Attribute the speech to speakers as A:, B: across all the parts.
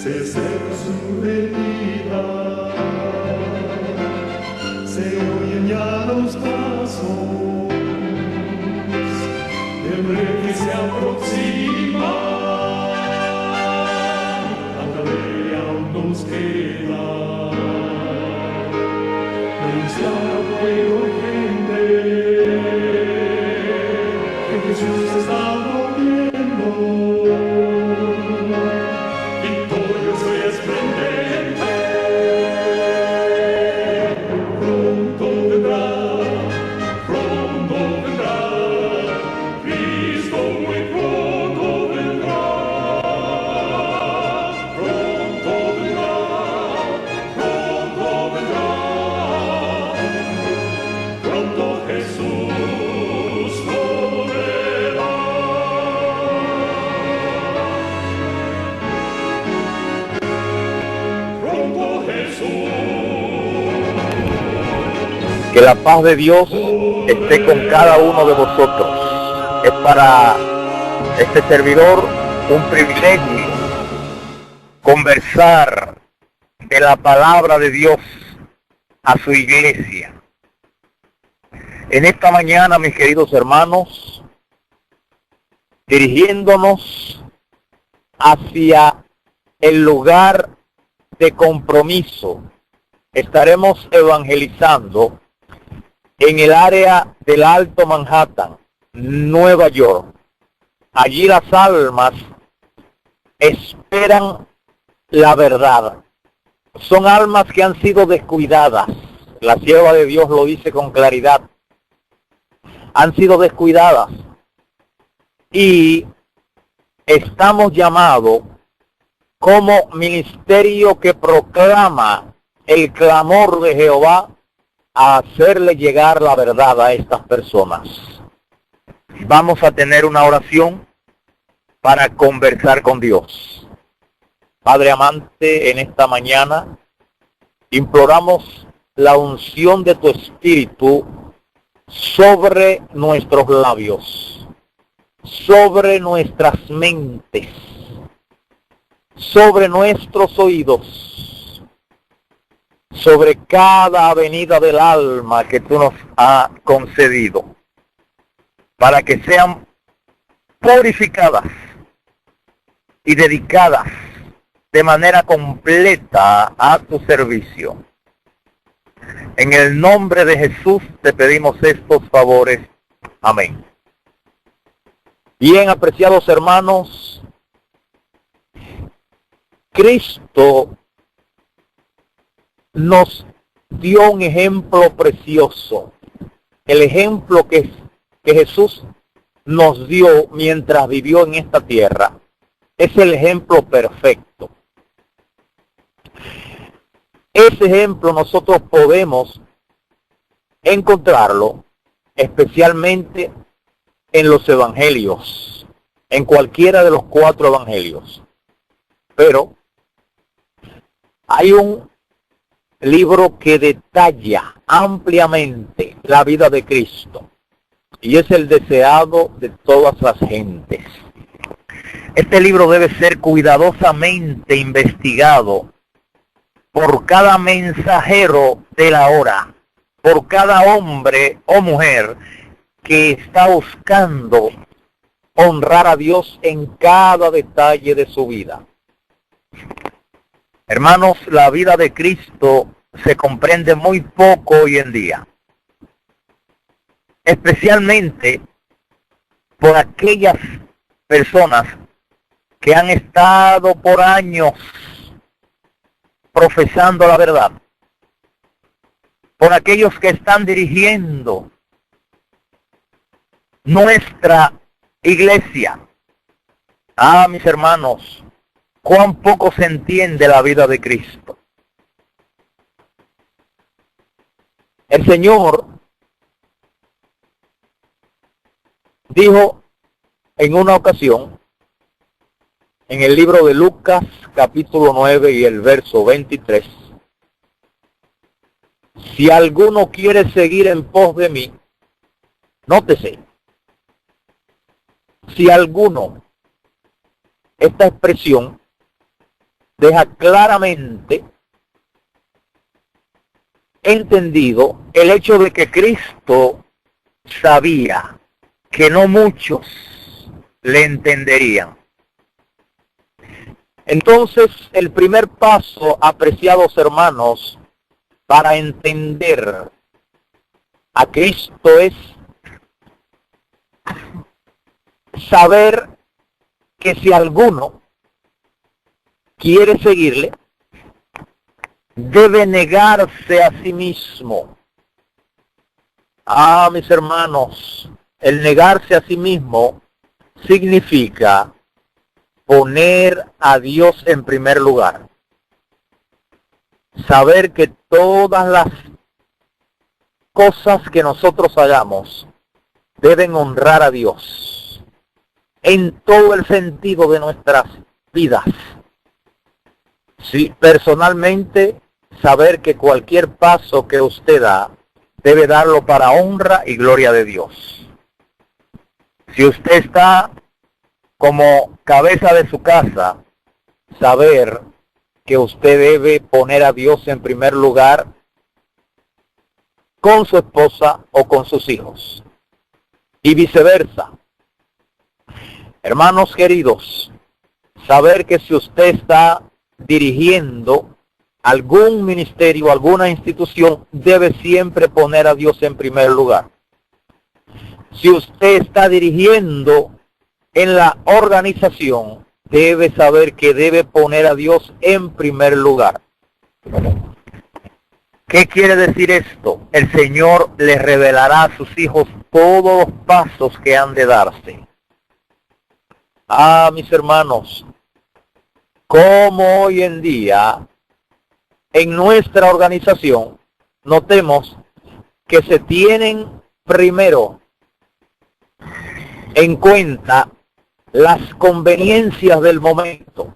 A: se acerca su venida, se oyen ya los pasos del rey que se aproxima. Tanta ley aún nos queda, denunciar a pueblo y gente que Jesús está volviendo. Victorioso y esplendente, pronto vendrá, Cristo muy pronto vendrá, pronto vendrá, pronto Jesús volverá. Pronto Jesús.
B: Que la paz de Dios esté con cada uno de vosotros. Es para este servidor un privilegio conversar de la palabra de Dios a su iglesia. En esta mañana, mis queridos hermanos, dirigiéndonos hacia el lugar de compromiso, estaremos evangelizando en el área del Alto Manhattan, Nueva York. Allí las almas esperan la verdad. Son almas que han sido descuidadas. La sierva de Dios lo dice con claridad. Han sido descuidadas. Y estamos llamados como ministerio que proclama el clamor de Jehová a hacerle llegar la verdad a estas personas. Vamos a tener una oración para conversar con Dios. Padre amante, en esta mañana imploramos la unción de tu Espíritu sobre nuestros labios, sobre nuestras mentes, sobre nuestros oídos, sobre cada avenida del alma que tú nos has concedido, para que sean purificadas y dedicadas de manera completa a tu servicio. En el nombre de Jesús te pedimos estos favores. Amén. Bien, apreciados hermanos, Cristo nos dio un ejemplo precioso. El ejemplo que Jesús nos dio mientras vivió en esta tierra es el ejemplo perfecto. Ese ejemplo nosotros podemos encontrarlo especialmente en los evangelios, en cualquiera de los 4 evangelios. Pero hay un libro que detalla ampliamente la vida de Cristo y es el deseado de todas las gentes. Este libro debe ser cuidadosamente investigado por cada mensajero de la hora, por cada hombre o mujer que está buscando honrar a Dios en cada detalle de su vida. Hermanos, la vida de Cristo se comprende muy poco hoy en día, especialmente por aquellas personas que han estado por años profesando la verdad, por aquellos que están dirigiendo nuestra iglesia. Ah, mis hermanos, cuán poco se entiende la vida de Cristo. El Señor dijo en una ocasión, en el libro de Lucas, capítulo 9 y el verso 23, si alguno quiere seguir en pos de mí, nótese, si alguno, esta expresión deja claramente entendido el hecho de que Cristo sabía que no muchos le entenderían. Entonces, el primer paso, apreciados hermanos, para entender a Cristo es saber que si alguno quiere seguirle, debe negarse a sí mismo. Mis hermanos, el negarse a sí mismo significa poner a Dios en primer lugar. Saber que todas las cosas que nosotros hagamos deben honrar a Dios en todo el sentido de nuestras vidas. Sí, personalmente, saber que cualquier paso que usted da debe darlo para honra y gloria de Dios. Si usted está como cabeza de su casa, saber que usted debe poner a Dios en primer lugar con su esposa o con sus hijos. Y viceversa. Hermanos queridos, saber que si usted está dirigiendo algún ministerio, alguna institución, debe siempre poner a Dios en primer lugar. Si usted está dirigiendo en la organización, debe saber que debe poner a Dios en primer lugar. ¿Qué quiere decir esto? El Señor le revelará a sus hijos todos los pasos que han de darse. Mis hermanos, como hoy en día en nuestra organización notemos que se tienen primero en cuenta las conveniencias del momento.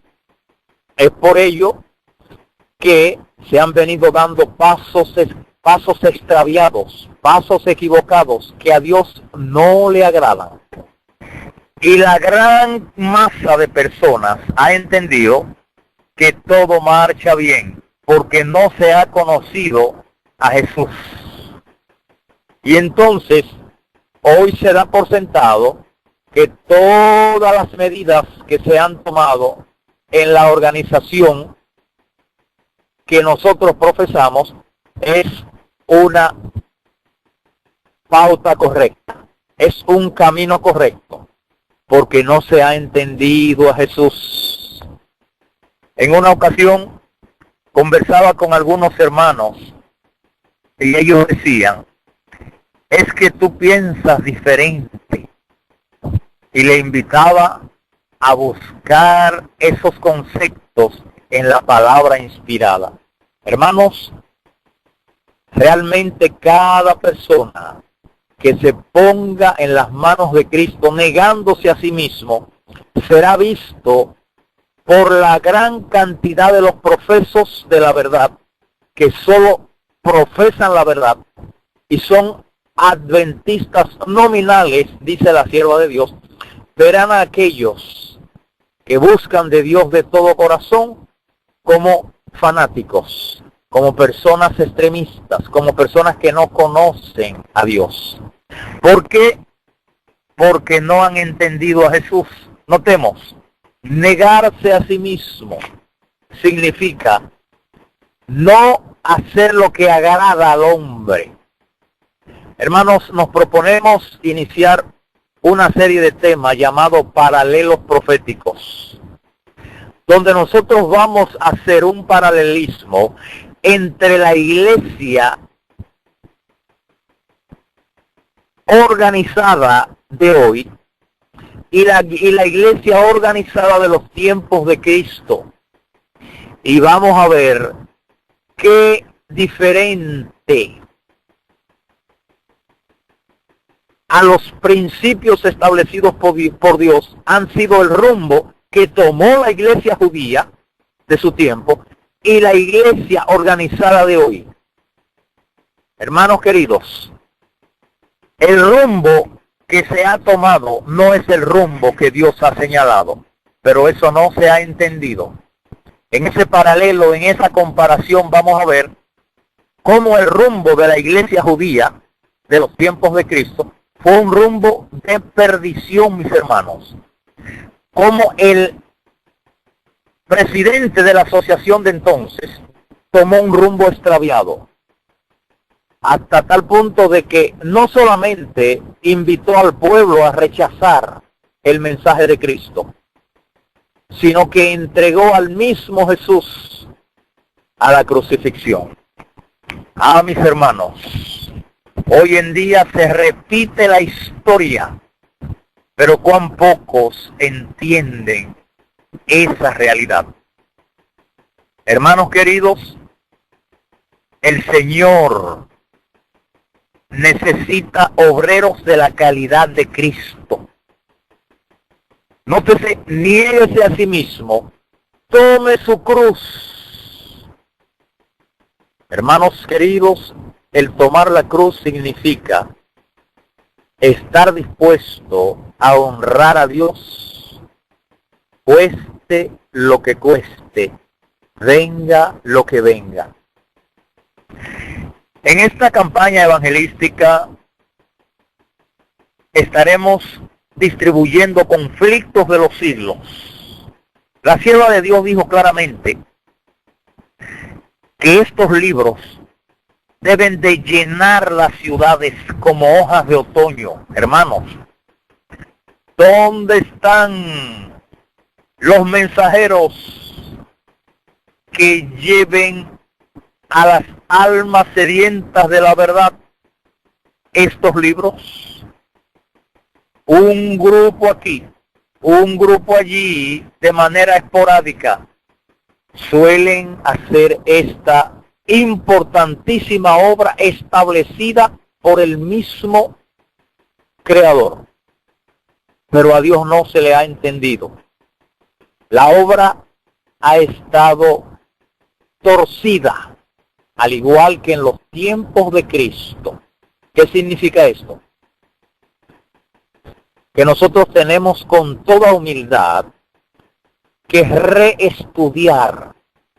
B: Es por ello que se han venido dando pasos extraviados, pasos equivocados que a Dios no le agradan. Y la gran masa de personas ha entendido que todo marcha bien porque no se ha conocido a Jesús. Y entonces, hoy se da por sentado que todas las medidas que se han tomado en la organización que nosotros profesamos es una pauta correcta, es un camino correcto, porque no se ha entendido a Jesús. En una ocasión conversaba con algunos hermanos y ellos decían, es que tú piensas diferente. Y le invitaba a buscar esos conceptos en la palabra inspirada. Hermanos, realmente cada persona que se ponga en las manos de Cristo negándose a sí mismo, será visto por la gran cantidad de los profesos de la verdad, que solo profesan la verdad y son adventistas nominales, dice la sierva de Dios. Verán a aquellos que buscan de Dios de todo corazón como fanáticos, como personas extremistas, como personas que no conocen a Dios. ¿Por qué? Porque no han entendido a Jesús. Notemos, negarse a sí mismo significa no hacer lo que agrada al hombre. Hermanos, nos proponemos iniciar una serie de temas llamados paralelos proféticos, donde nosotros vamos a hacer un paralelismo entre la iglesia organizada de hoy y la iglesia organizada de los tiempos de Cristo. Y vamos a ver qué diferente a los principios establecidos por Dios han sido el rumbo que tomó la iglesia judía de su tiempo y la iglesia organizada de hoy. Hermanos queridos, el rumbo que se ha tomado no es el rumbo que Dios ha señalado, pero eso no se ha entendido. En ese paralelo, en esa comparación, vamos a ver cómo el rumbo de la iglesia judía de los tiempos de Cristo fue un rumbo de perdición, mis hermanos. Como el presidente de la asociación de entonces tomó un rumbo extraviado, hasta tal punto de que no solamente invitó al pueblo a rechazar el mensaje de Cristo, sino que entregó al mismo Jesús a la crucifixión. Mis hermanos, hoy en día se repite la historia, pero cuán pocos entienden esa realidad. Hermanos queridos, el Señor necesita obreros de la calidad de Cristo. Nótese, niéguese a sí mismo, tome su cruz. Hermanos queridos, el tomar la cruz significa estar dispuesto a honrar a Dios, cueste lo que cueste, venga lo que venga. En esta campaña evangelística estaremos distribuyendo Conflictos de los Siglos. La sierva de Dios dijo claramente que estos libros deben de llenar las ciudades como hojas de otoño. Hermanos, ¿dónde están los mensajeros que lleven a las almas sedientas de la verdad estos libros? Un grupo aquí, un grupo allí, de manera esporádica, suelen hacer esta importantísima obra establecida por el mismo Creador. Pero a Dios no se le ha entendido. La obra ha estado torcida, al igual que en los tiempos de Cristo. ¿Qué significa esto? Que nosotros tenemos con toda humildad que reestudiar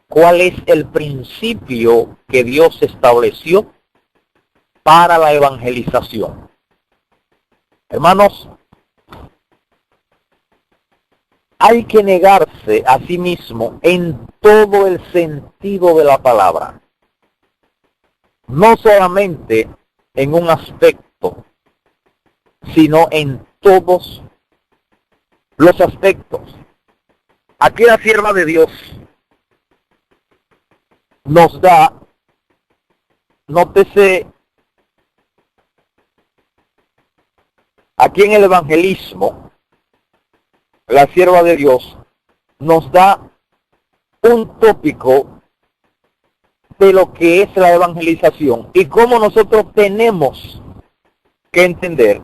B: cuál es el principio que Dios estableció para la evangelización. Hermanos, hay que negarse a sí mismo en todo el sentido de la palabra. No solamente en un aspecto, sino en todos los aspectos. Aquí la sierva de Dios nos da, nótese, aquí en el evangelismo, la sierva de Dios nos da un tópico de lo que es la evangelización y cómo nosotros tenemos que entender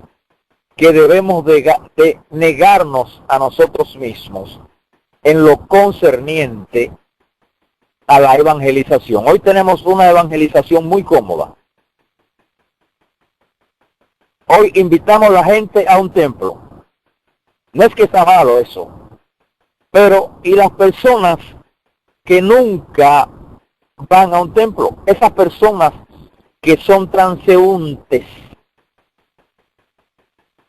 B: que debemos de negarnos a nosotros mismos en lo concerniente a la evangelización. Hoy tenemos una evangelización muy cómoda. Hoy invitamos a la gente a un templo. No es que está malo eso, pero ¿y las personas que nunca van a un templo? Esas personas que son transeúntes,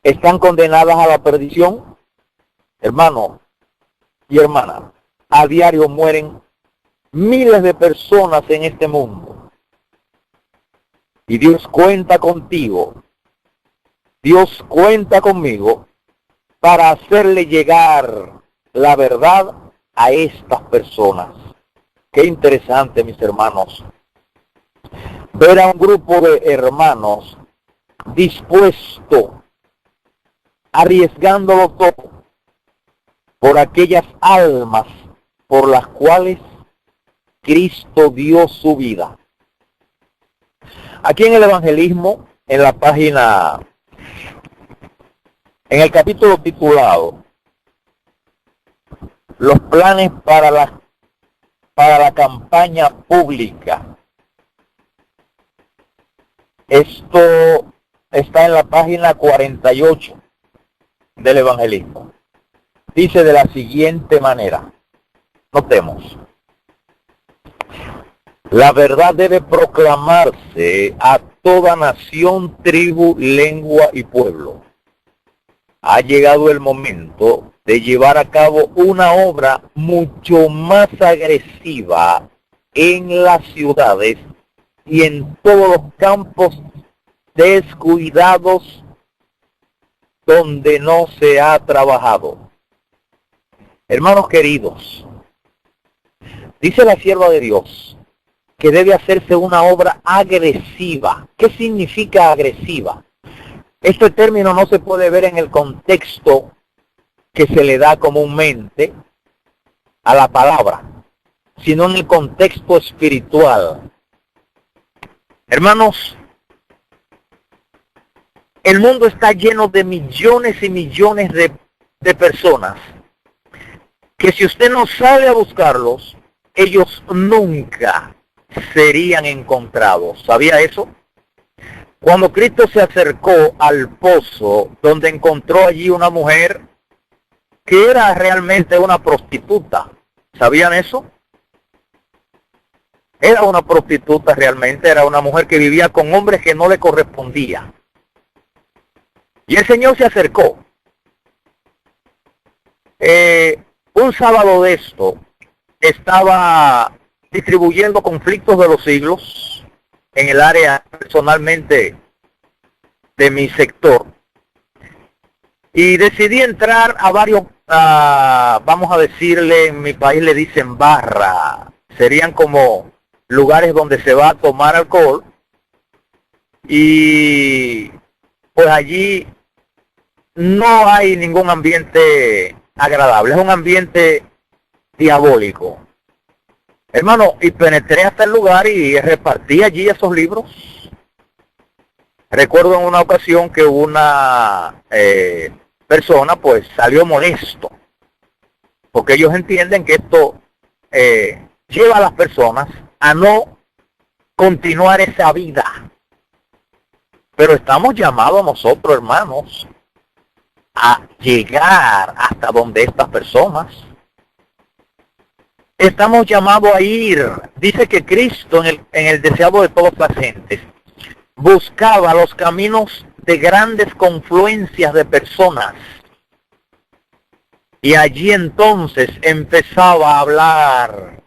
B: ¿están condenadas a la perdición? Hermano y hermana, a diario mueren miles de personas en este mundo. Y Dios cuenta contigo, Dios cuenta conmigo para hacerle llegar la verdad a estas personas. Qué interesante, mis hermanos, ver a un grupo de hermanos dispuesto, arriesgándolo todo por aquellas almas por las cuales Cristo dio su vida. Aquí en el evangelismo, en la página, en el capítulo titulado Los planes para la campaña pública, esto está en la página 48 del evangelismo. Dice de la siguiente manera, notemos: La verdad debe proclamarse a toda nación, tribu, lengua y pueblo. Ha llegado el momento de llevar a cabo una obra mucho más agresiva en las ciudades y en todos los campos descuidados donde no se ha trabajado. Hermanos queridos, dice la sierva de Dios que debe hacerse una obra agresiva. ¿Qué significa agresiva? Este término no se puede ver en el contexto que se le da comúnmente a la palabra, sino en el contexto espiritual. Hermanos, el mundo está lleno de millones y millones de personas que si usted no sale a buscarlos, ellos nunca serían encontrados. ¿Sabía eso? Cuando Cristo se acercó al pozo donde encontró allí una mujer que era realmente una prostituta, ¿sabían eso? Era una prostituta realmente, era una mujer que vivía con hombres que no le correspondía. Y el Señor se acercó. Un sábado de esto, estaba distribuyendo Conflictos de los Siglos en el área personalmente de mi sector. Y decidí entrar a varios, vamos a decirle, en mi país le dicen barra. Serían como lugares donde se va a tomar alcohol. Y pues allí no hay ningún ambiente agradable, es un ambiente diabólico. Hermano, y penetré hasta el lugar y repartí allí esos libros. Recuerdo en una ocasión que una persona pues salió molesto, porque ellos entienden que esto lleva a las personas a no continuar esa vida. Pero estamos llamados nosotros, hermanos, a llegar hasta donde estas personas. Estamos llamados a ir. Dice que Cristo, en el deseado de todas las gentes, buscaba los caminos de grandes confluencias de personas. Y allí entonces empezaba a hablar.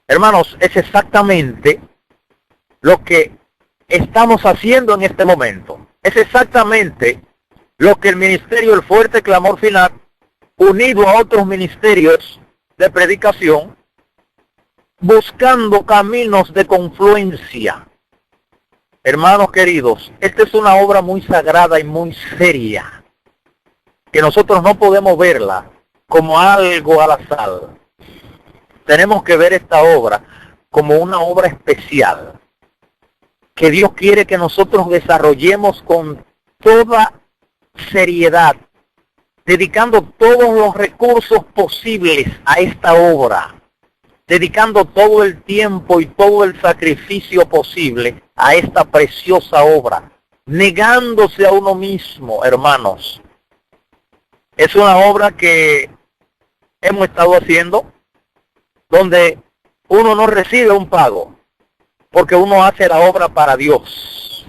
B: Hermanos, es exactamente lo que estamos haciendo en este momento. Es exactamente lo que el ministerio El Fuerte Clamor Final, unido a otros ministerios de predicación, buscando caminos de confluencia. Hermanos queridos, esta es una obra muy sagrada y muy seria, que nosotros no podemos verla como algo al azar. Tenemos que ver esta obra como una obra especial, que Dios quiere que nosotros desarrollemos con toda seriedad, dedicando todos los recursos posibles a esta obra, dedicando todo el tiempo y todo el sacrificio posible a esta preciosa obra, negándose a uno mismo, hermanos. Es una obra que hemos estado haciendo donde uno no recibe un pago, porque uno hace la obra para Dios.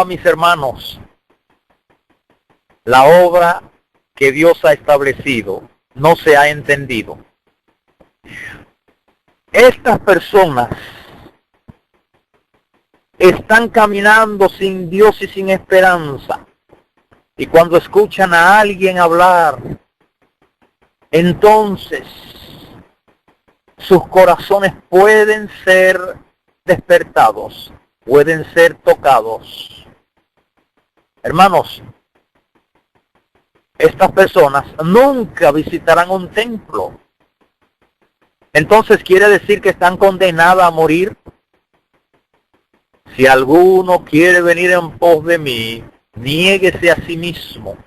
B: Mis hermanos, la obra que Dios ha establecido no se ha entendido. Estas personas están caminando sin Dios y sin esperanza. Y cuando escuchan a alguien hablar, entonces sus corazones pueden ser despertados, pueden ser tocados. Hermanos, estas personas nunca visitarán un templo. Entonces quiere decir que están condenadas a morir. Si alguno quiere venir en pos de mí, niéguese a sí mismo.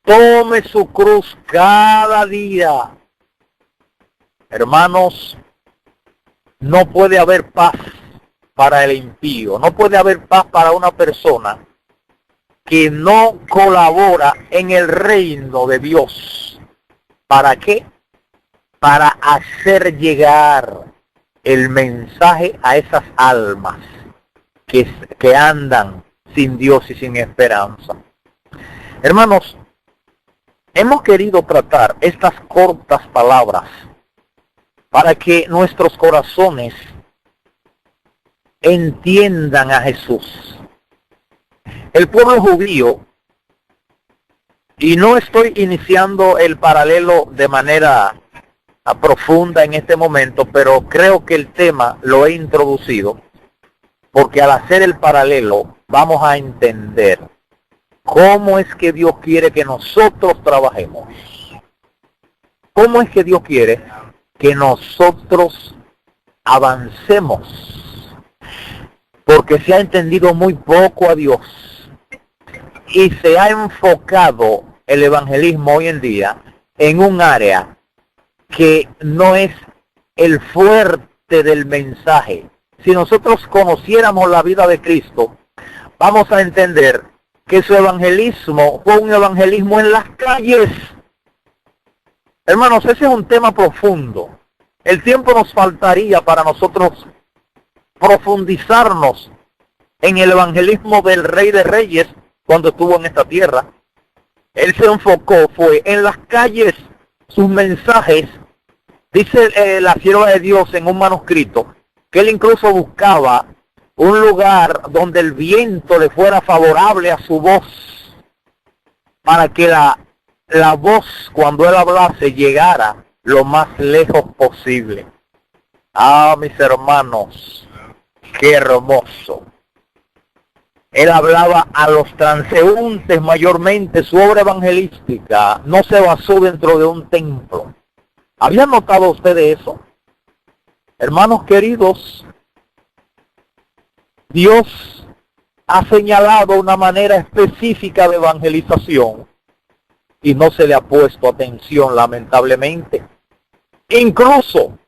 B: Tome su cruz cada día. Hermanos, no puede haber paz para el impío. No puede haber paz para una persona que no colabora en el reino de Dios. ¿Para qué? Para hacer llegar el mensaje a esas almas que andan sin Dios y sin esperanza. Hermanos, hemos querido tratar estas cortas palabras para que nuestros corazones entiendan a Jesús. El pueblo judío, y no estoy iniciando el paralelo de manera profunda en este momento, pero creo que el tema lo he introducido, porque al hacer el paralelo vamos a entender cómo es que Dios quiere que nosotros trabajemos. ¿Cómo es que Dios quiere que nosotros avancemos? Porque se ha entendido muy poco a Dios y se ha enfocado el evangelismo hoy en día en un área que no es el fuerte del mensaje. Si nosotros conociéramos la vida de Cristo, vamos a entender que su evangelismo fue un evangelismo en las calles. Hermanos, ese es un tema profundo. El tiempo nos faltaría para nosotros profundizarnos en el evangelismo del Rey de Reyes cuando estuvo en esta tierra. Él se enfocó, fue en las calles, sus mensajes. Dice la sierva de Dios en un manuscrito que él incluso buscaba un lugar donde el viento le fuera favorable a su voz, para que la voz cuando él hablase llegara lo más lejos posible. Ah, mis hermanos, qué hermoso. Él hablaba a los transeúntes mayormente. Su obra evangelística no se basó dentro de un templo. ¿Habían notado ustedes eso? Hermanos queridos, Dios ha señalado una manera específica de evangelización y no se le ha puesto atención, lamentablemente. Incluso,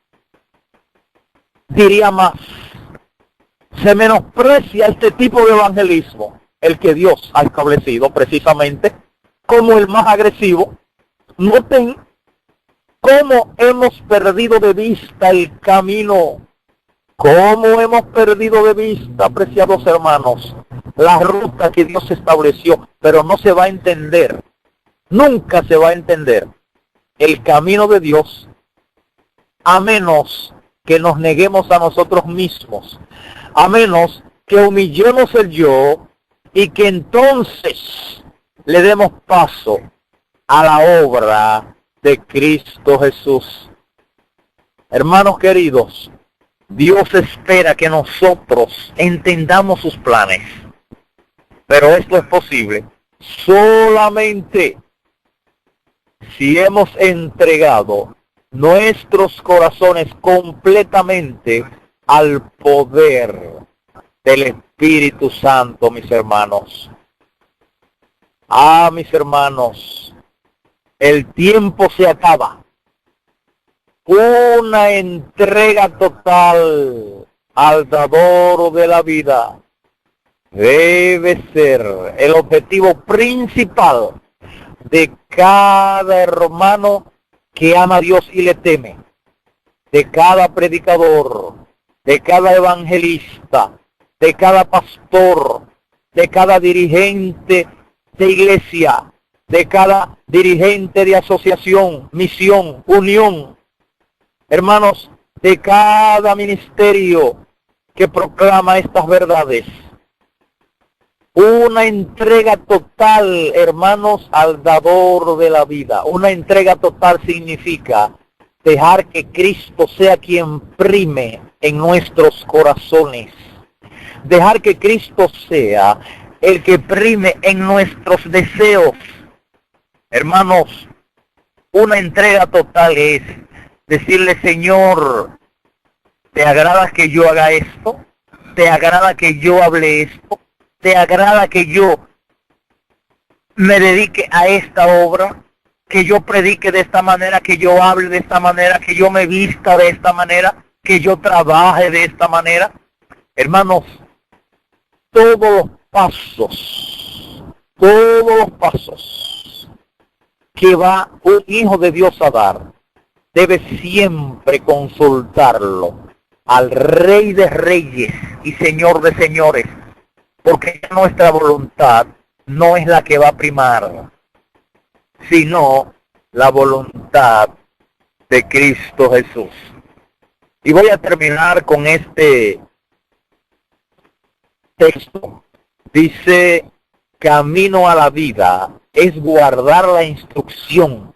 B: diría más, se menosprecia este tipo de evangelismo, el que Dios ha establecido precisamente como el más agresivo. Noten cómo hemos perdido de vista el camino, cómo hemos perdido de vista, apreciados hermanos, la ruta que Dios estableció, pero no se va a entender, nunca se va a entender el camino de Dios a menos que nos neguemos a nosotros mismos, a menos que humillemos el yo y que entonces le demos paso a la obra de Cristo Jesús. Hermanos queridos, Dios espera que nosotros entendamos sus planes, pero esto es posible solamente si hemos entregado nuestros corazones completamente al poder del Espíritu Santo, mis hermanos. Ah, mis hermanos, el tiempo se acaba. Una entrega total al dador de la vida debe ser el objetivo principal de cada hermano que ama a Dios y le teme, de cada predicador, de cada evangelista, de cada pastor, de cada dirigente de iglesia, de cada dirigente de asociación, misión, unión. Hermanos, de cada ministerio que proclama estas verdades. Una entrega total, hermanos, al dador de la vida. Una entrega total significa dejar que Cristo sea quien prime en nuestros corazones. Dejar que Cristo sea el que prime en nuestros deseos. Hermanos, una entrega total es decirle, Señor, ¿te agrada que yo haga esto? ¿Te agrada que yo hable esto? ¿Te agrada que yo me dedique a esta obra? Que yo predique de esta manera, que yo hable de esta manera, que yo me vista de esta manera, que yo trabaje de esta manera. Hermanos, todos los pasos que va un hijo de Dios a dar, debe siempre consultarlo al Rey de Reyes y Señor de Señores, porque nuestra voluntad no es la que va a primar, sino la voluntad de Cristo Jesús. Y voy a terminar con este texto. Dice, camino a la vida es guardar la instrucción.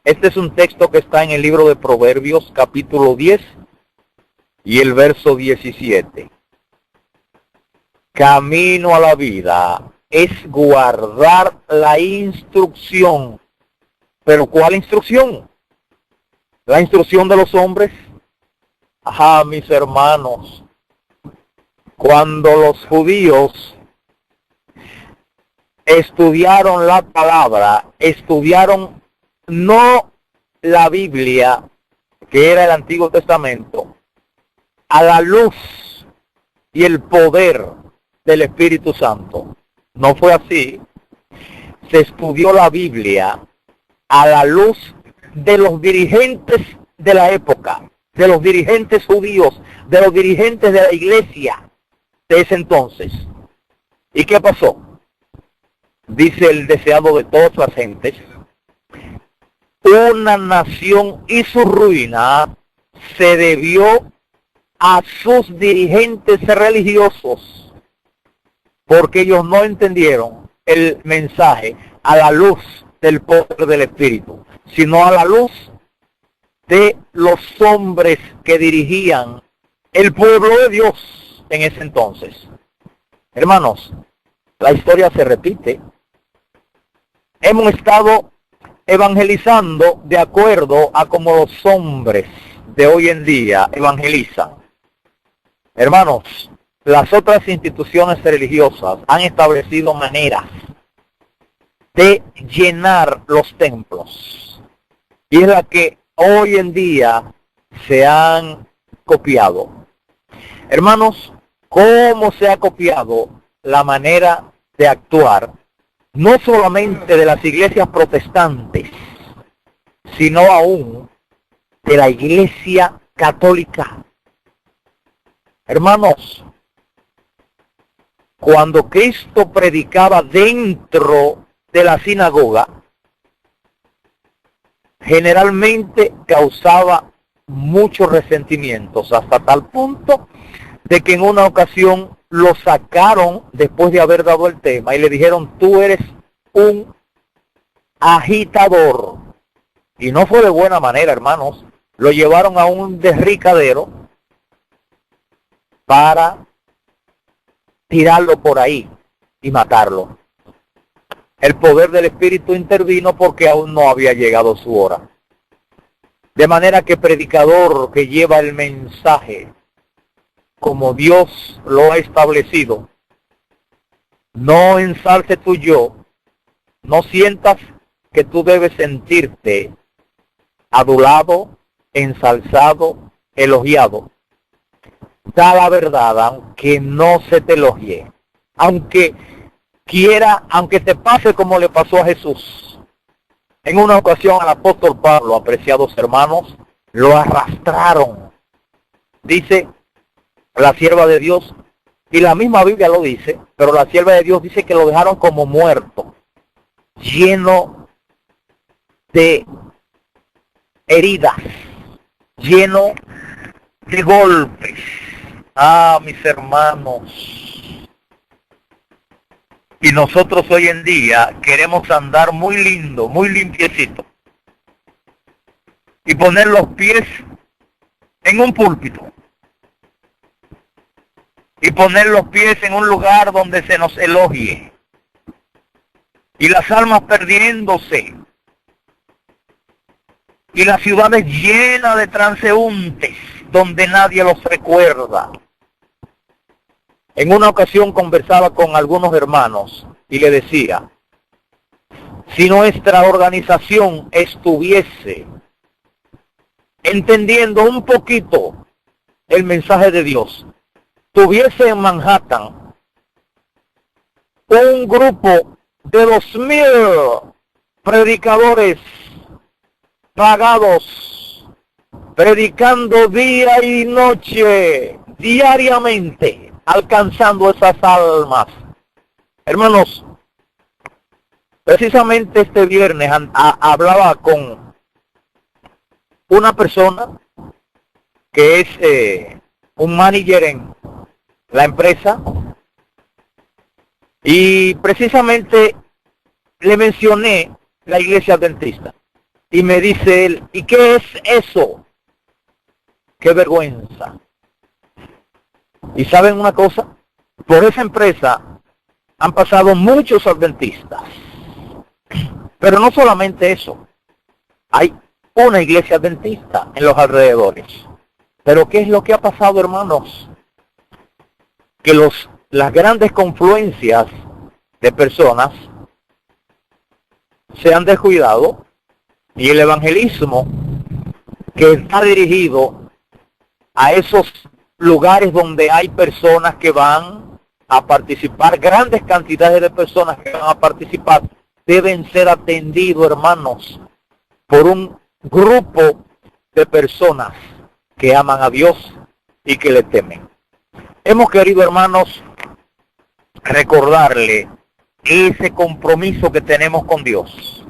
B: Este es un texto que está en el libro de Proverbios, capítulo 10 y el verso 17. Camino a la vida es guardar la instrucción. ¿Pero cuál instrucción? ¿La instrucción de los hombres? Ajá, mis hermanos, cuando los judíos estudiaron la palabra, estudiaron no la Biblia, que era el Antiguo Testamento, a la luz y el poder del Espíritu Santo. No fue así. Se estudió la Biblia a la luz de los dirigentes de la época, de los dirigentes judíos, de los dirigentes de la iglesia de ese entonces. ¿Y qué pasó? Dice el deseado de todas las gentes, una nación y su ruina se debió a sus dirigentes religiosos, porque ellos no entendieron el mensaje a la luz del poder del Espíritu, sino a la luz de los hombres que dirigían el pueblo de Dios en ese entonces. Hermanos, la historia se repite. Hemos estado evangelizando de acuerdo a como los hombres de hoy en día evangelizan. Hermanos, las otras instituciones religiosas han establecido maneras de llenar los templos, y es la que hoy en día se han copiado. Hermanos, ¿cómo se ha copiado la manera de actuar, no solamente de las iglesias protestantes, sino aún de la iglesia católica? Hermanos, cuando Cristo predicaba dentro de la sinagoga, generalmente causaba muchos resentimientos, hasta tal punto de que en una ocasión lo sacaron después de haber dado el tema y le dijeron, tú eres un agitador. Y no fue de buena manera, hermanos. Lo llevaron a un derricadero para tirarlo por ahí y matarlo. El poder del Espíritu intervino porque aún no había llegado su hora. De manera que predicador que lleva el mensaje como Dios lo ha establecido, no ensalce tu yo, no sientas que tú debes sentirte adulado, ensalzado, elogiado. Da la verdad, aunque no se te elogie, aunque te pase como le pasó a Jesús. En una ocasión al apóstol Pablo, apreciados hermanos, lo arrastraron. Dice la sierva de Dios, y la misma Biblia lo dice, pero la sierva de Dios dice que lo dejaron como muerto, lleno de heridas, lleno de golpes. Ah, mis hermanos. Y nosotros hoy en día queremos andar muy lindo, muy limpiecito, y poner los pies en un púlpito, y poner los pies en un lugar donde se nos elogie, y las almas perdiéndose, y las ciudades llenas de transeúntes donde nadie los recuerda. En una ocasión conversaba con algunos hermanos y le decía, si nuestra organización estuviese entendiendo un poquito el mensaje de Dios, tuviese en Manhattan un grupo de 2,000 predicadores pagados predicando día y noche, diariamente, alcanzando esas almas. Hermanos, precisamente este viernes hablaba con una persona que es un manager en la empresa, y precisamente le mencioné la iglesia adventista. Y me dice él, ¿y qué es eso? ¡Qué vergüenza! ¿Y saben una cosa? Por esa empresa han pasado muchos adventistas. Pero no solamente eso. Hay una iglesia adventista en los alrededores. Pero ¿qué es lo que ha pasado, hermanos? Que las grandes confluencias de personas se han descuidado, y el evangelismo que está dirigido a esos lugares donde hay personas que van a participar, grandes cantidades de personas que van a participar, deben ser atendidos, hermanos, por un grupo de personas que aman a Dios y que le temen. Hemos querido, hermanos, recordarle ese compromiso que tenemos con Dios,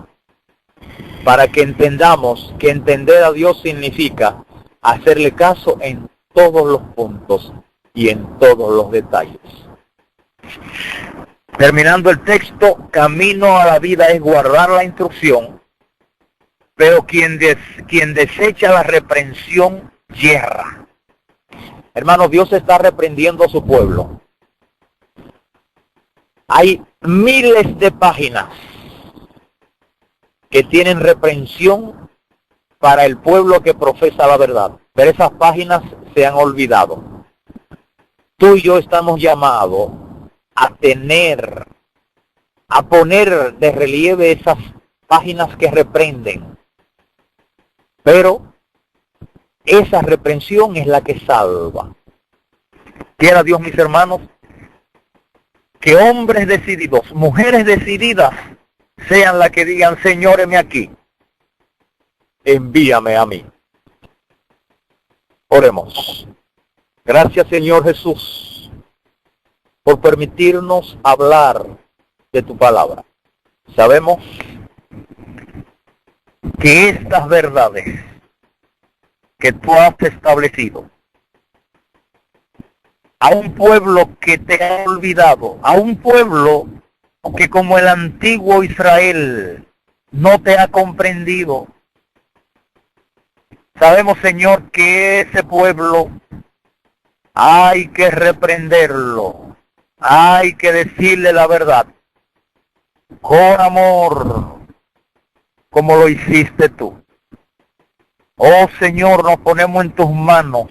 B: para que entendamos que entender a Dios significa hacerle caso en todos los puntos y en todos los detalles. Terminando el texto, camino a la vida es guardar la instrucción, pero quien desecha la reprensión yerra. Hermanos, Dios está reprendiendo a su pueblo. Hay miles de páginas que tienen reprensión para el pueblo que profesa la verdad, pero esas páginas se han olvidado. Tú y yo estamos llamados a poner de relieve esas páginas que reprenden, pero esa reprensión es la que salva. Quiera Dios, mis hermanos, que hombres decididos, mujeres decididas, sean las que digan, Señor, heme aquí, envíame a mí. Oremos. Gracias, Señor Jesús, por permitirnos hablar de tu palabra. Sabemos que estas verdades que tú has establecido a un pueblo que te ha olvidado, a un pueblo que como el antiguo Israel no te ha comprendido. Sabemos, Señor, que ese pueblo hay que reprenderlo, hay que decirle la verdad con amor, como lo hiciste tú. Oh Señor, nos ponemos en tus manos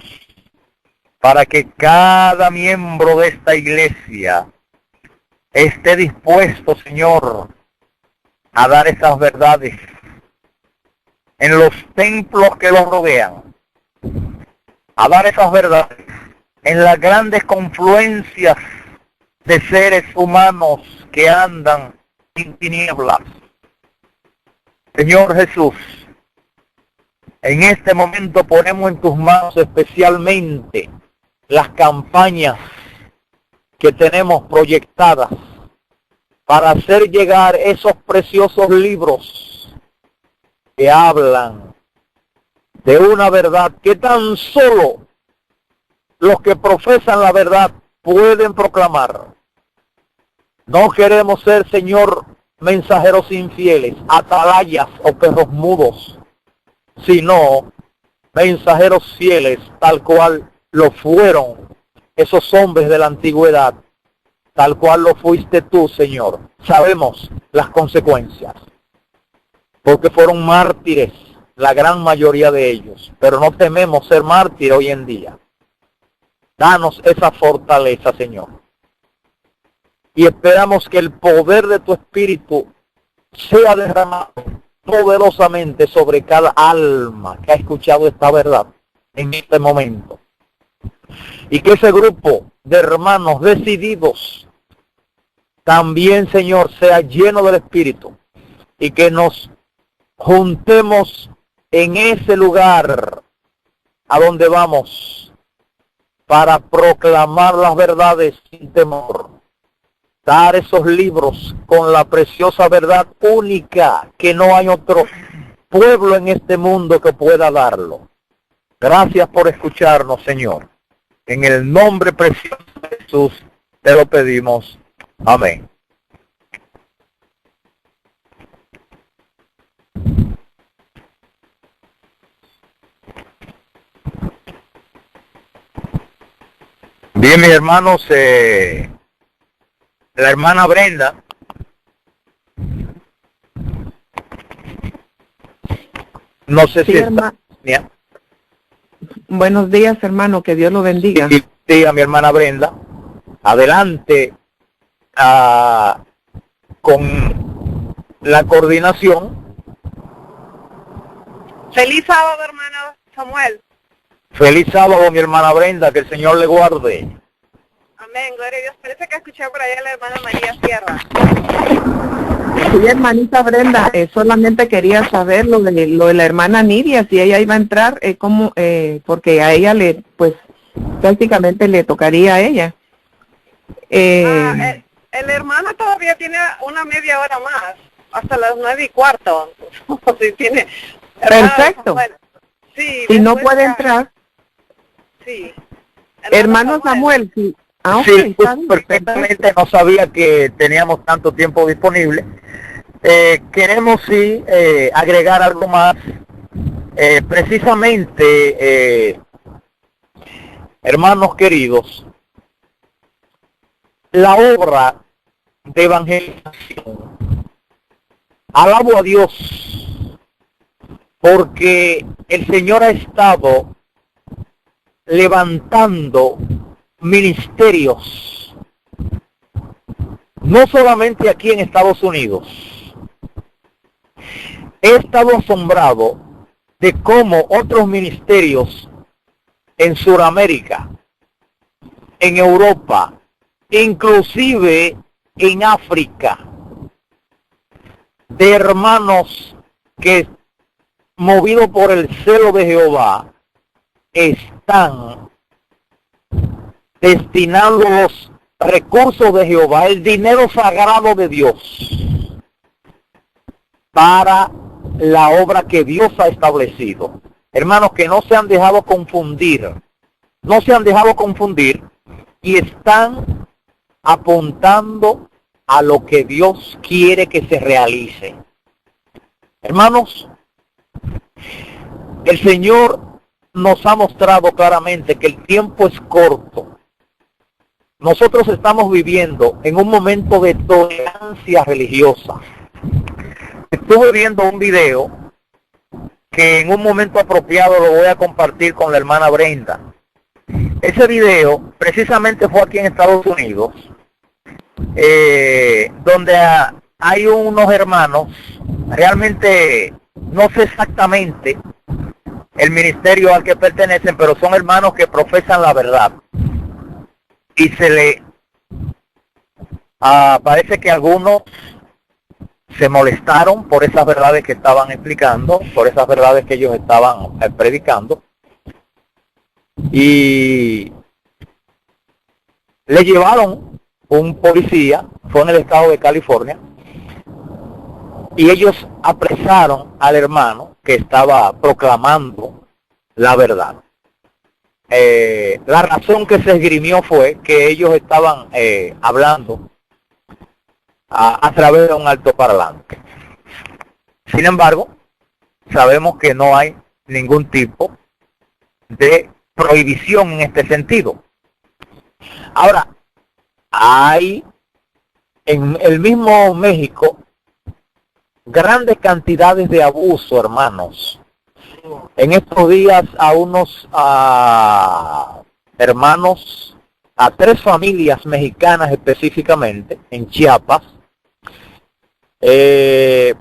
B: para que cada miembro de esta iglesia esté dispuesto, Señor, a dar esas verdades en los templos que los rodean, a dar esas verdades en las grandes confluencias de seres humanos que andan en tinieblas. Señor Jesús, en este momento ponemos en tus manos especialmente las campañas que tenemos proyectadas para hacer llegar esos preciosos libros que hablan de una verdad que tan solo los que profesan la verdad pueden proclamar. No queremos ser, Señor, mensajeros infieles, atalayas o perros mudos, sino mensajeros fieles, tal cual lo fueron esos hombres de la antigüedad, tal cual lo fuiste tú, Señor. Sabemos las consecuencias, porque fueron mártires, la gran mayoría de ellos, pero no tememos ser mártires hoy en día. Danos esa fortaleza, Señor. Y esperamos que el poder de tu Espíritu sea derramado poderosamente sobre cada alma que ha escuchado esta verdad en este momento. Y que ese grupo de hermanos decididos también, Señor, sea lleno del Espíritu. Y que nos juntemos en ese lugar a donde vamos para proclamar las verdades sin temor. Dar esos libros con la preciosa verdad única que no hay otro pueblo en este mundo que pueda darlo. Gracias por escucharnos, Señor. En el nombre precioso de Jesús te lo pedimos. Amén. Bien, mis hermanos, la hermana Brenda no sé
C: Sí,
B: si
C: hermano.
B: está.
C: Buenos días, hermano, que Dios lo bendiga.
B: Sí, a mi hermana Brenda. Adelante con la coordinación.
D: Feliz sábado, hermano Samuel.
B: Feliz sábado, mi hermana Brenda, que el Señor le guarde.
D: Amén, gloria a Dios. Parece que escuché por allá a la hermana María Sierra.
C: Sí, hermanita Brenda, solamente quería saber lo de la hermana Nidia, si ella iba a entrar, porque a ella pues, prácticamente le tocaría a ella.
D: El hermano todavía tiene una media hora más, hasta las 9:15. Sí, tiene.
C: Perfecto.
D: Sí,
C: Si no
D: después
C: puede
D: ya.
C: entrar,
D: Sí.
C: hermano Samuel, sí. Ah, ok,
B: Sí,
C: está bien,
B: perfectamente, no sabía que teníamos tanto tiempo disponible. Queremos sí agregar algo más. Precisamente, hermanos queridos, la obra de evangelización, alabo a Dios, porque el Señor ha estado levantando ministerios, no solamente aquí en Estados Unidos. He estado asombrado de cómo otros ministerios en Sudamérica, en Europa, inclusive en África, de hermanos que, movidos por el celo de Jehová, están destinando los recursos de Jehová, el dinero sagrado de Dios, para la obra que Dios ha establecido. Hermanos, que no se han dejado confundir, y están apuntando a lo que Dios quiere que se realice. Hermanos, el Señor nos ha mostrado claramente que el tiempo es corto. Nosotros estamos viviendo en un momento de tolerancia religiosa. Estuve viendo un video que en un momento apropiado lo voy a compartir con la hermana Brenda. Ese video precisamente fue aquí en Estados Unidos, donde hay unos hermanos, realmente no sé exactamente el ministerio al que pertenecen, pero son hermanos que profesan la verdad. Y se le parece que algunos se molestaron por esas verdades que estaban explicando, por esas verdades que ellos estaban predicando, y le llevaron un policía, fue en el estado de California, y ellos apresaron al hermano que estaba proclamando la verdad. La razón que se esgrimió fue que ellos estaban hablando a través de un altoparlante. Sin embargo, sabemos que no hay ningún tipo de prohibición en este sentido. Ahora, hay en el mismo México grandes cantidades de abuso, hermanos. En estos días a unos hermanos, a 3 familias mexicanas específicamente, en Chiapas,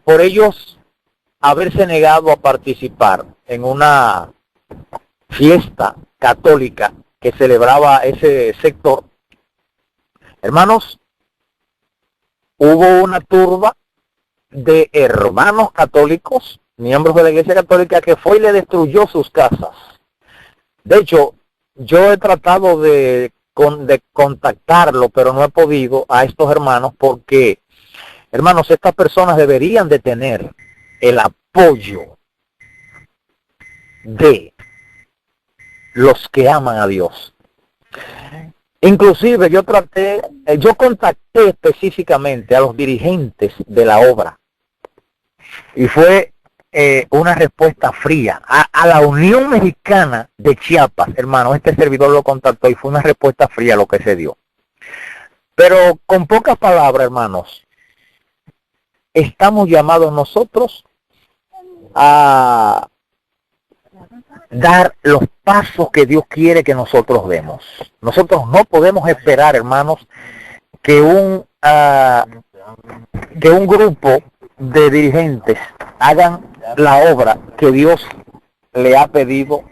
B: por ellos haberse negado a participar en una fiesta católica que celebraba ese sector. Hermanos, hubo una turba de hermanos católicos, miembros de la Iglesia Católica, que fue y le destruyó sus casas. De hecho, yo he tratado de contactarlo, pero no he podido a estos hermanos porque, hermanos, estas personas deberían de tener el apoyo de los que aman a Dios. Inclusive yo contacté específicamente a los dirigentes de la obra y fue una respuesta fría. A la Unión Mexicana de Chiapas, hermano, este servidor lo contactó y fue una respuesta fría lo que se dio. Pero con pocas palabras, hermanos, estamos llamados nosotros a dar los pasos que Dios quiere que nosotros demos. Nosotros no podemos esperar, hermanos, que un grupo de dirigentes hagan la obra que Dios le ha pedido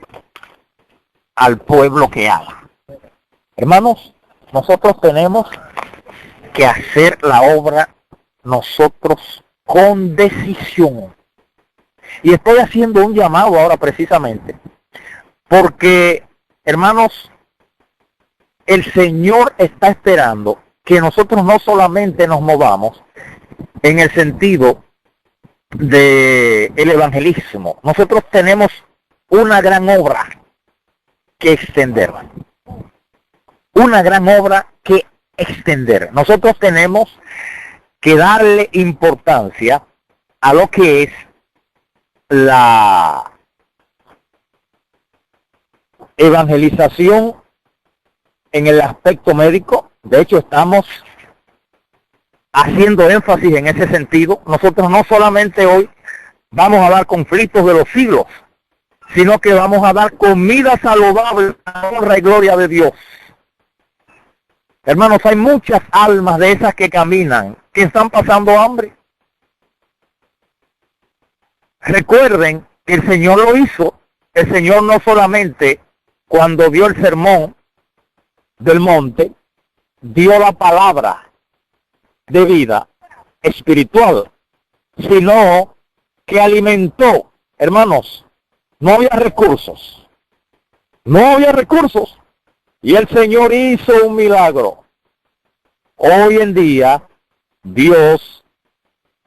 B: al pueblo que haga. Hermanos, nosotros tenemos que hacer la obra nosotros con decisión. Y estoy haciendo un llamado ahora precisamente, porque, hermanos, el Señor está esperando que nosotros no solamente nos movamos en el sentido de el evangelismo. Nosotros tenemos una gran obra que extender. Una gran obra que extender. Nosotros tenemos que darle importancia a lo que es la evangelización en el aspecto médico. De hecho, estamos haciendo énfasis en ese sentido. Nosotros no solamente hoy vamos a dar conflictos de los siglos, sino que vamos a dar comida saludable a la honra y gloria de Dios. Hermanos, hay muchas almas de esas que caminan, que están pasando hambre. Recuerden que el Señor lo hizo. El Señor no solamente cuando dio el sermón del monte, dio la palabra de vida espiritual, sino que alimentó. Hermanos, no había recursos. No había recursos. Y el Señor hizo un milagro. Hoy en día, Dios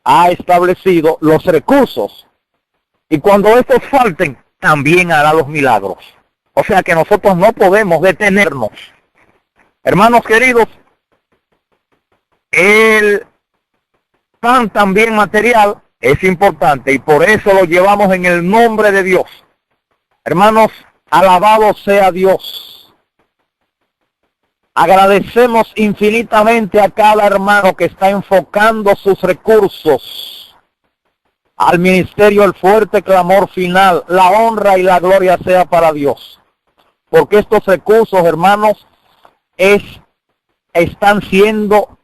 B: ha establecido los recursos. Y cuando estos falten, también hará los milagros. O sea que nosotros no podemos detenernos. Hermanos queridos, el pan también material es importante y por eso lo llevamos en el nombre de Dios. Hermanos, alabado sea Dios. Agradecemos infinitamente a cada hermano que está enfocando sus recursos al ministerio El Fuerte Clamor Final. La honra y la gloria sea para Dios. Porque estos recursos, hermanos, están siendo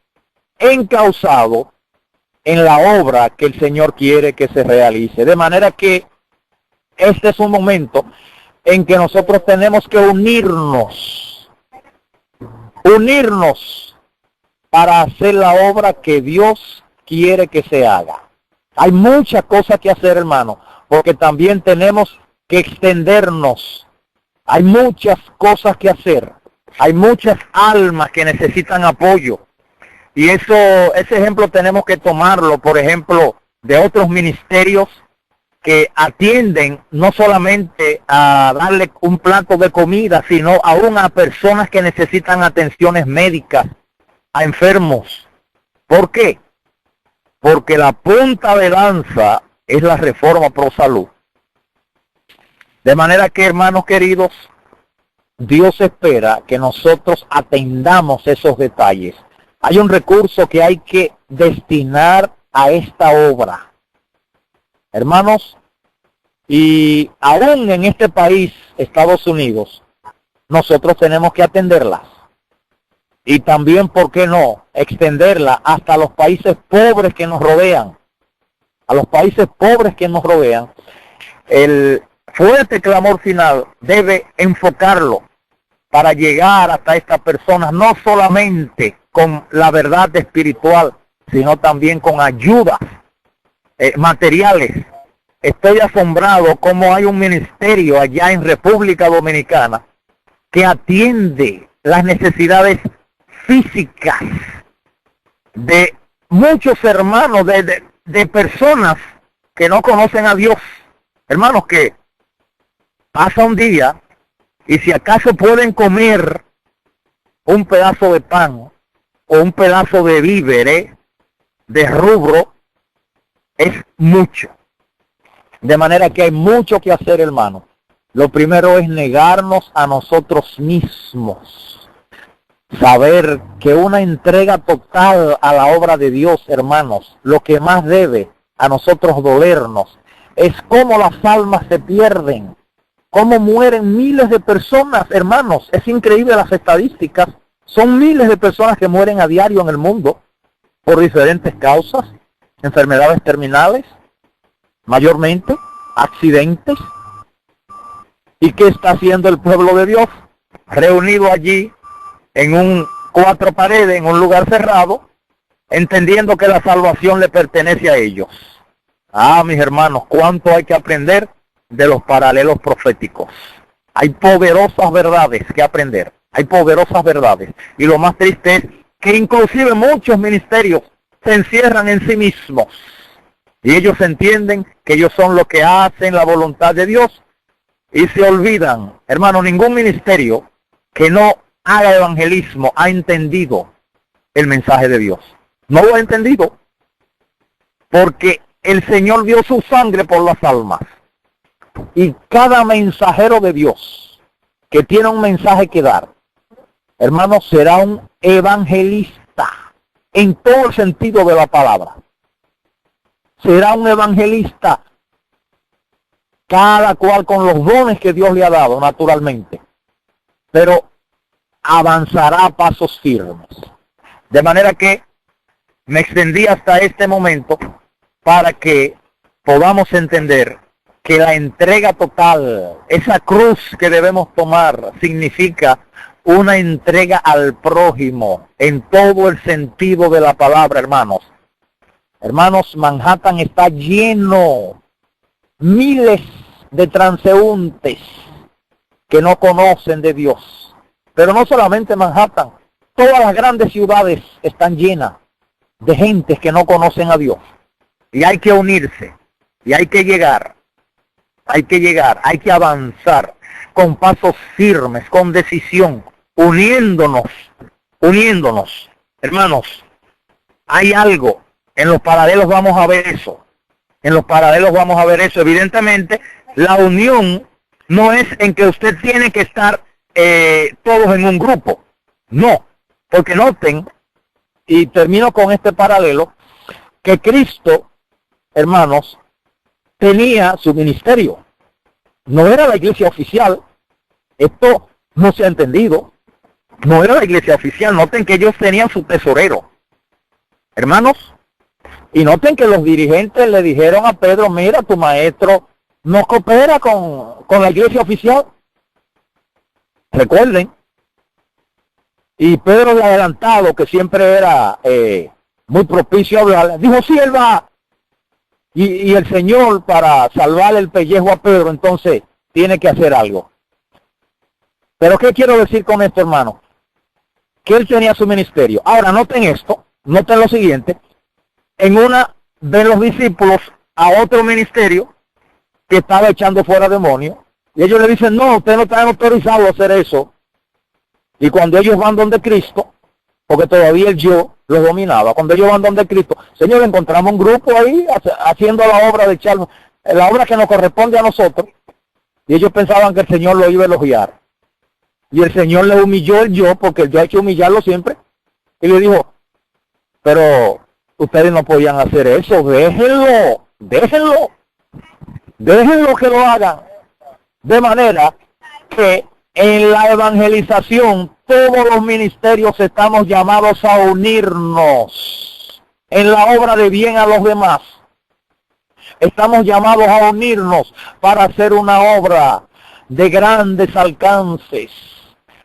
B: encausados en la obra que el Señor quiere que se realice. De manera que este es un momento en que nosotros tenemos que unirnos para hacer la obra que Dios quiere que se haga. Hay muchas cosas que hacer, hermano, porque también tenemos que extendernos. Hay muchas cosas que hacer. Hay muchas almas que necesitan apoyo. Y ese ejemplo tenemos que tomarlo, por ejemplo, de otros ministerios que atienden no solamente a darle un plato de comida, sino aún a personas que necesitan atenciones médicas, a enfermos. ¿Por qué? Porque la punta de lanza es la reforma pro salud. De manera que, hermanos queridos, Dios espera que nosotros atendamos esos detalles. Hay un recurso que hay que destinar a esta obra. Hermanos, y aún en este país, Estados Unidos, nosotros tenemos que atenderlas. Y también, ¿por qué no?, extenderla hasta los países pobres que nos rodean. A los países pobres que nos rodean, el Fuerte Clamor Final debe enfocarlo para llegar hasta estas personas, no solamente con la verdad espiritual, sino también con ayudas materiales estoy asombrado cómo hay un ministerio allá en República Dominicana que atiende las necesidades físicas de muchos hermanos, de personas que no conocen a Dios. Hermanos, que pasa un día y si acaso pueden comer un pedazo de pan o un pedazo de víveres, de rubro, es mucho. De manera que hay mucho que hacer, hermano. Lo primero es negarnos a nosotros mismos. Saber que una entrega total a la obra de Dios, hermanos, lo que más debe a nosotros dolernos es cómo las almas se pierden, cómo mueren miles de personas, hermanos. Es increíble las estadísticas. Son miles de personas que mueren a diario en el mundo por diferentes causas, enfermedades terminales, mayormente, accidentes. ¿Y qué está haciendo el pueblo de Dios? Reunido allí en cuatro paredes, en un lugar cerrado, entendiendo que la salvación le pertenece a ellos. Ah, mis hermanos, cuánto hay que aprender de los paralelos proféticos. Hay poderosas verdades que aprender. Hay poderosas verdades. Y lo más triste es que inclusive muchos ministerios se encierran en sí mismos. Y ellos entienden que ellos son los que hacen la voluntad de Dios. Y se olvidan, hermano, ningún ministerio que no haga evangelismo ha entendido el mensaje de Dios. No lo ha entendido. Porque el Señor dio su sangre por las almas. Y cada mensajero de Dios que tiene un mensaje que dar, hermano, será un evangelista en todo el sentido de la palabra. Será un evangelista, cada cual con los dones que Dios le ha dado, naturalmente. Pero avanzará a pasos firmes. De manera que me extendí hasta este momento para que podamos entender que la entrega total, esa cruz que debemos tomar, significa una entrega al prójimo en todo el sentido de la palabra, hermanos. Hermanos, Manhattan está lleno, miles de transeúntes que no conocen de Dios. Pero no solamente Manhattan, todas las grandes ciudades están llenas de gentes que no conocen a Dios. Y hay que unirse, y hay que llegar, hay que avanzar con pasos firmes, con decisión, uniéndonos. Hermanos, hay algo, en los paralelos vamos a ver eso. Evidentemente, la unión no es en que usted tiene que estar todos en un grupo. No, porque noten, y termino con este paralelo, que Cristo, hermanos, tenía su ministerio. No era la iglesia oficial. Esto no se ha entendido. No era la iglesia oficial. Noten que ellos tenían su tesorero. Hermanos, y noten que los dirigentes le dijeron a Pedro, mira, tu maestro no coopera con la iglesia oficial. Recuerden. Y Pedro, el adelantado, que siempre era muy propicio a hablar, dijo, sí, él va. Y el Señor, para salvar el pellejo a Pedro, entonces tiene que hacer algo. Pero ¿qué quiero decir con esto, hermano? Que él tenía su ministerio. Ahora, noten esto, noten lo siguiente. En una ven los discípulos a otro ministerio que estaba echando fuera demonios. Y ellos le dicen, no, ustedes no están autorizados a hacer eso. Y cuando ellos van donde Cristo, porque todavía el yo los dominaba, cuando ellos van donde Cristo, Señor, encontramos un grupo ahí haciendo la obra de echar, la obra que nos corresponde a nosotros. Y ellos pensaban que el Señor lo iba a elogiar. Y el Señor le humilló el yo, porque el yo hay que humillarlo siempre. Y le dijo, pero ustedes no podían hacer eso, déjenlo que lo hagan. De manera que en la evangelización todos los ministerios estamos llamados a unirnos en la obra de bien a los demás. Estamos llamados a unirnos para hacer una obra de grandes alcances,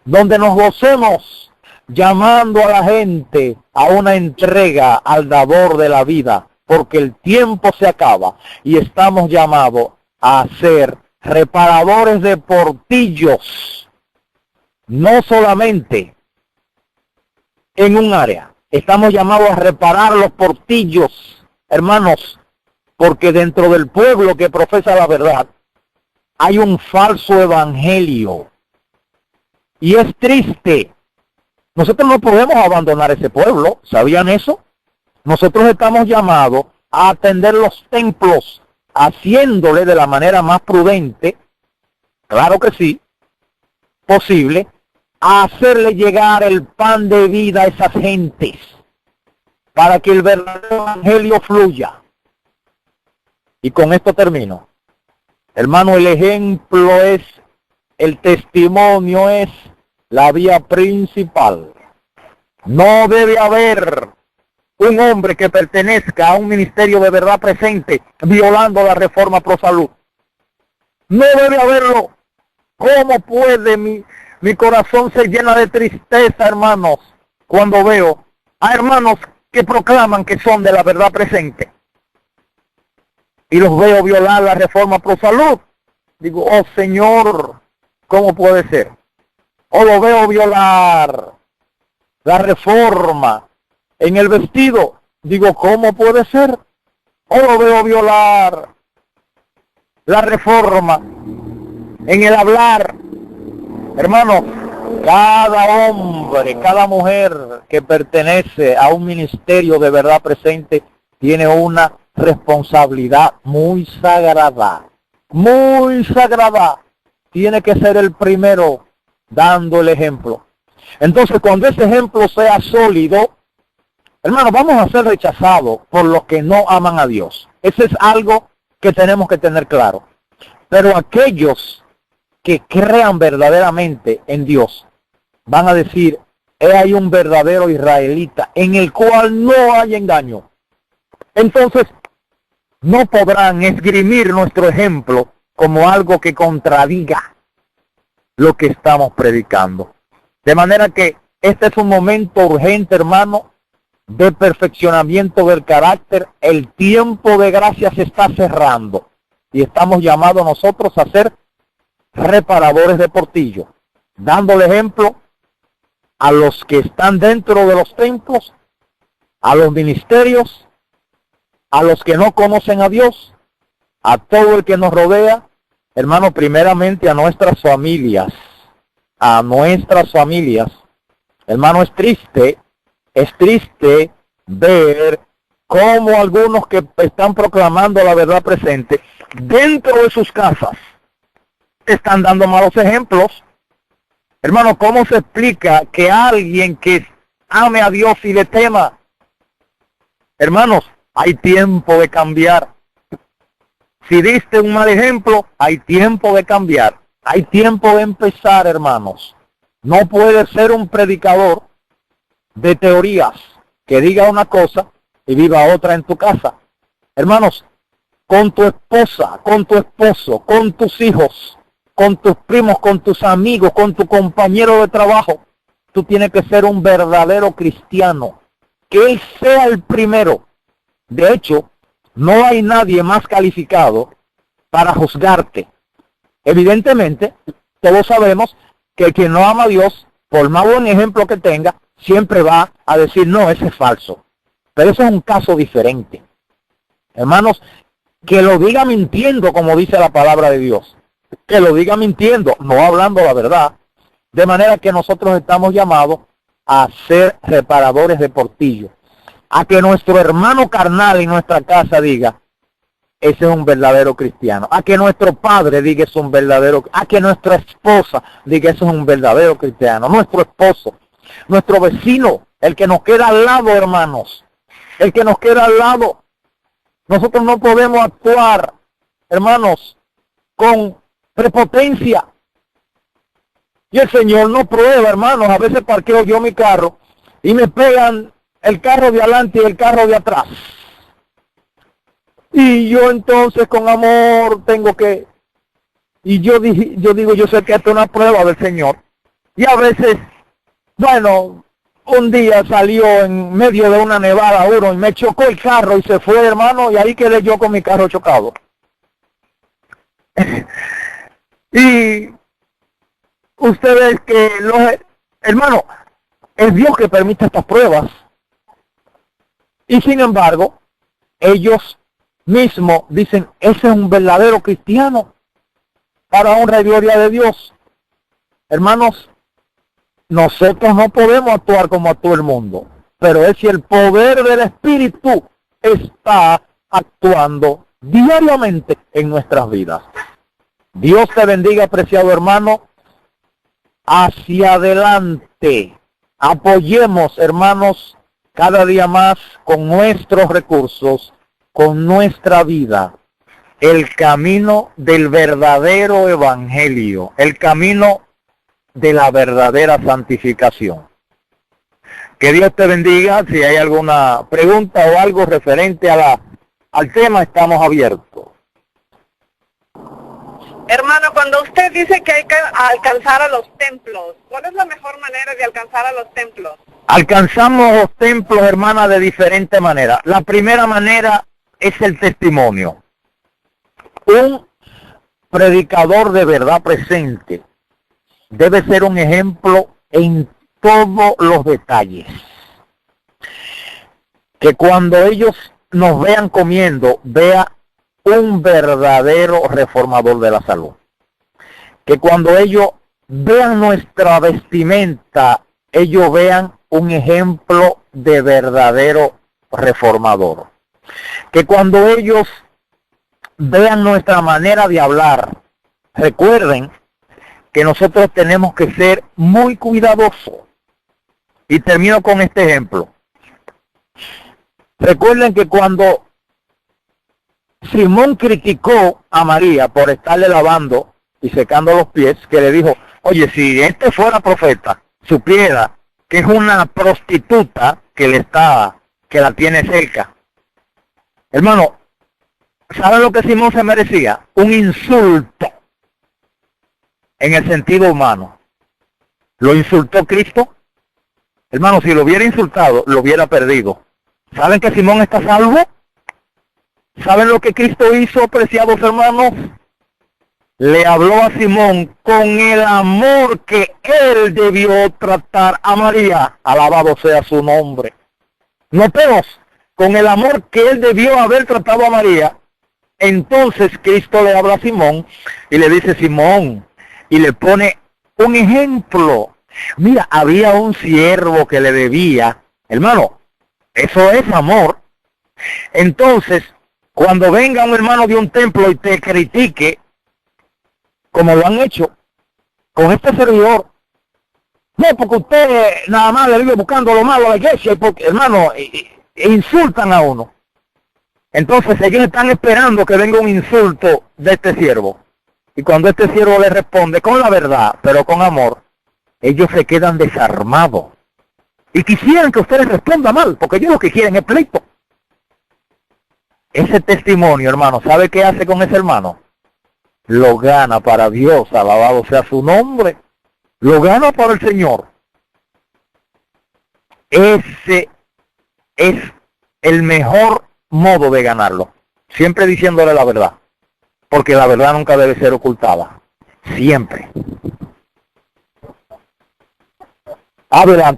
B: donde nos gocemos llamando a la gente a una entrega al dador de la vida, porque el tiempo se acaba y estamos llamados a ser reparadores de portillos, no solamente en un área. Estamos llamados a reparar los portillos, hermanos, porque dentro del pueblo que profesa la verdad hay un falso evangelio. Y es triste. Nosotros no podemos abandonar ese pueblo. ¿Sabían eso? Nosotros estamos llamados a atender los templos, haciéndole de la manera más prudente, claro que sí, posible, a hacerle llegar el pan de vida a esas gentes, para que el verdadero evangelio fluya. Y con esto termino. Hermano, el ejemplo es, el testimonio es la vía principal. No debe haber un hombre que pertenezca a un ministerio de verdad presente violando la reforma pro salud. No debe haberlo. ¿Cómo puede mi corazón se llena de tristeza, hermanos, cuando veo a hermanos que proclaman que son de la verdad presente y los veo violar la reforma pro salud? Digo, oh Señor, ¿cómo puede ser? O lo veo violar la reforma en el vestido. Digo, ¿cómo puede ser? O lo veo violar la reforma en el hablar. Hermanos, cada hombre, cada mujer que pertenece a un ministerio de verdad presente tiene una responsabilidad muy sagrada. Muy sagrada. Tiene que ser el primero dando el ejemplo. Entonces, cuando ese ejemplo sea sólido, hermanos, vamos a ser rechazados por los que no aman a Dios. Eso es algo que tenemos que tener claro. Pero aquellos que crean verdaderamente en Dios van a decir, hay un verdadero israelita en el cual no hay engaño. Entonces, no podrán esgrimir nuestro ejemplo como algo que contradiga lo que estamos predicando. De manera que este es un momento urgente, hermano, de perfeccionamiento del carácter. El tiempo de gracia se está cerrando y estamos llamados nosotros a ser reparadores de portillo, dando ejemplo a los que están dentro de los templos, a los ministerios, a los que no conocen a Dios, a todo el que nos rodea, hermano, primeramente a nuestras familias, Hermano, es triste ver cómo algunos que están proclamando la verdad presente dentro de sus casas están dando malos ejemplos. Hermano, ¿cómo se explica que alguien que ame a Dios y le tema? Hermanos, hay tiempo de cambiar. Si diste un mal ejemplo, hay tiempo de cambiar. Hay tiempo de empezar, hermanos. No puede ser un predicador de teorías que diga una cosa y viva otra en tu casa. Hermanos, con tu esposa, con tu esposo, con tus hijos, con tus primos, con tus amigos, con tu compañero de trabajo, tú tienes que ser un verdadero cristiano. Que él sea el primero. De hecho, no hay nadie más calificado para juzgarte. Evidentemente, todos sabemos que quien no ama a Dios, por más buen ejemplo que tenga, siempre va a decir, no, ese es falso. Pero eso es un caso diferente. Hermanos, que lo diga mintiendo, como dice la palabra de Dios. Que lo diga mintiendo, no hablando la verdad. De manera que nosotros estamos llamados a ser reparadores de portillo. A que nuestro hermano carnal en nuestra casa diga, ese es un verdadero cristiano. A que nuestro padre diga, es un verdadero. A que nuestra esposa diga, eso es un verdadero cristiano. Nuestro esposo, nuestro vecino, el que nos queda al lado, hermanos. El que nos queda al lado. Nosotros no podemos actuar, hermanos, con prepotencia. Y el Señor no prueba, hermanos. A veces parqueo yo mi carro y me pegan el carro de adelante y el carro de atrás. Y yo entonces con amor tengo que... Y yo digo, yo sé que esto es una prueba del Señor. Y a veces, bueno, un día salió en medio de una nevada uno y me chocó el carro y se fue, hermano, y ahí quedé yo con mi carro chocado. Y ustedes que hermano, es Dios que permite estas pruebas. Y sin embargo, ellos mismos dicen, ese es un verdadero cristiano para honra y gloria de Dios. Hermanos, nosotros no podemos actuar como actúa el mundo, pero es si el poder del Espíritu está actuando diariamente en nuestras vidas. Dios te bendiga, apreciado hermano. Hacia adelante. Apoyemos, hermanos, cada día más con nuestros recursos, con nuestra vida, el camino del verdadero evangelio, el camino de la verdadera santificación. Que Dios te bendiga. Si hay alguna pregunta o algo referente al tema, estamos abiertos.
D: Hermano, cuando usted dice que hay que alcanzar a los templos, ¿cuál es la mejor manera de alcanzar a los templos?
B: Alcanzamos los templos, hermana, de diferente manera. La primera manera es el testimonio. Un predicador de verdad presente debe ser un ejemplo en todos los detalles. Que cuando ellos nos vean comiendo, vea un verdadero reformador de la salud. Que cuando ellos vean nuestra vestimenta, ellos vean un ejemplo de verdadero reformador. Que cuando ellos vean nuestra manera de hablar, recuerden que nosotros tenemos que ser muy cuidadosos. Y termino con este ejemplo. Recuerden que cuando Simón criticó a María por estarle lavando y secando los pies, que le dijo, oye, si este fuera profeta, supiera que es una prostituta que la tiene cerca. Hermano, ¿saben lo que Simón se merecía? Un insulto en el sentido humano. ¿Lo insultó Cristo? Hermano, si lo hubiera insultado, lo hubiera perdido. ¿Saben que Simón está salvo? ¿Saben lo que Cristo hizo, apreciados hermanos? Le habló a Simón con el amor que él debió tratar a María. Alabado sea su nombre. Notemos, con el amor que él debió haber tratado a María. Entonces Cristo le habla a Simón y le dice, Simón, y le pone un ejemplo. Mira, había un siervo que le debía. Hermano, eso es amor. Entonces, cuando venga un hermano de un templo y te critique, como lo han hecho con este servidor, no, porque usted nada más le vive buscando lo malo a la iglesia, y porque, hermano, insultan a uno. Entonces ellos están esperando que venga un insulto de este siervo. Y cuando este siervo le responde con la verdad, pero con amor, ellos se quedan desarmados. Y quisieran que usted les responda mal, porque ellos lo que quieren es pleito. Ese testimonio, hermano, ¿sabe qué hace con ese hermano? Lo gana para Dios, alabado sea su nombre. Lo gana para el Señor. Ese es el mejor modo de ganarlo. Siempre diciéndole la verdad. Porque la verdad nunca debe ser ocultada. Siempre. Adelante.